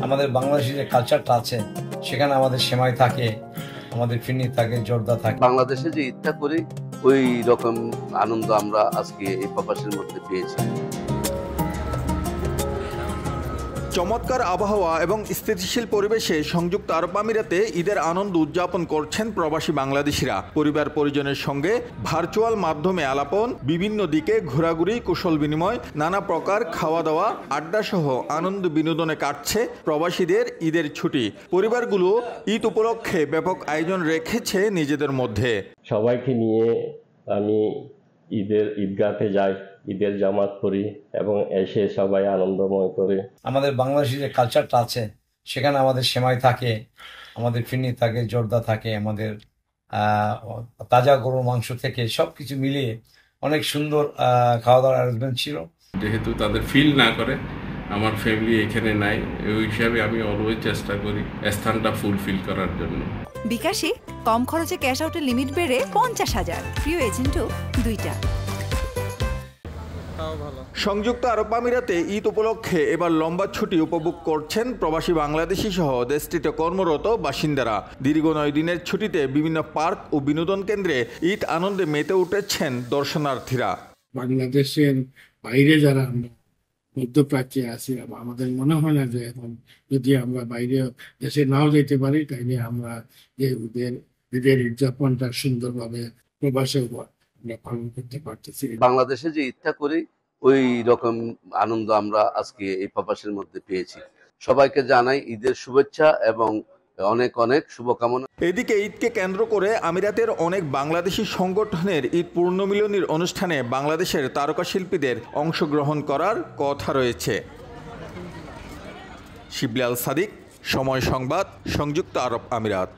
আমাদের বাংলাদেশের যে কালচারটা আছে সেখানে আমাদের সেমাই থাকে, আমাদের ফিরনি থাকে, জর্দা থাকে। বাংলাদেশে যে ঈদটা করি ওই রকম আনন্দ আমরা আজকে এই প্রবাসের মধ্যে পেয়েছি। চমৎকার আবহাওয়া এবং স্থিতিশীল পরিবেশে সংযুক্ত আরব আমিরাতে ঈদের আনন্দ উদযাপন করছেন প্রবাসী বাংলাদেশিরা। পরিবার পরিজনের সঙ্গে ভার্চুয়াল মাধ্যমে আলাপন, বিভিন্ন দিকে ঘোরাঘুরি, কুশল বিনিময়, নানা প্রকার খাওয়া দাওয়া, আড্ডা সহ আনন্দ বিনোদনে কাটছে প্রবাসীদের ঈদের ছুটি। পরিবারগুলো ঈদ উপলক্ষে ব্যাপক আয়োজন রেখেছে নিজেদের মধ্যে। সবাইকে নিয়ে আমি ঈদগাহে যাই, ঈদের জামাত পড়ি এবং এসে সবাই আনন্দময় করে। আমাদের বাংলাদেশের যে কালচারটা আছে সেখানে আমাদের সেমাই থাকে, আমাদের ফিরনি থাকে, জর্দা থাকে, আমাদের তাজা গরুর মাংস থেকে সবকিছু মিলিয়ে অনেক সুন্দর খাওয়া দাওয়ার অ্যারেঞ্জমেন্ট ছিল। যেহেতু তাদের ফিল না করে আমার ফ্যামিলি এখানে নাই, ওই হিসাবে আমি অলওয়েজ চেষ্টা করি স্থানটা ফুলফিল করার জন্য। বিকাশে কম খরচে ক্যাশ আউটের লিমিট বেড়ে 50,000, প্রিয় এজেন্টও 2টা। সংযুক্ত আরব আমিরাতে ঈদ উপলক্ষে এবার লম্বা ছুটি উপভোগ করছেন প্রবাসী বাংলাদেশি সহ দেশটিতে কর্মরত বাসিন্দারা। দীর্ঘ 9 দিনের ছুটিতে বিভিন্ন পার্ক ও বিনোদন কেন্দ্রে ঈদ আনন্দে মেতে উঠেছেন দর্শনার্থীরা। বাংলাদেশের বাইরে যারা আমরা মধ্যপ্রাচ্যে আছি, আমাদের মনে হয় না যে এখন যদি আমরা বাইরে দেশে নাও যেতে পারি তাইলে আমরা যে ঈদের উদযাপনটা সুন্দরভাবে প্রবাসে আমরা পালন করতে পারতেছি। বাংলাদেশে যে ঈদটা করি ওই রকম আনন্দ আমরা আজকে এই প্রবাসের মধ্যে পেয়েছি। সবাইকে জানাই ঈদের শুভেচ্ছা এবং অনেক অনেক শুভকামনা। এদিকে ঈদকে কেন্দ্র করে আমিরাতের অনেক বাংলাদেশি সংগঠনের ঈদ পূর্ণমিলনীর অনুষ্ঠানে বাংলাদেশের তারকা শিল্পীদের অংশগ্রহণ করার কথা রয়েছে। শিবলি আল সাদিক, সময় সংবাদ, সংযুক্ত আরব আমিরাত।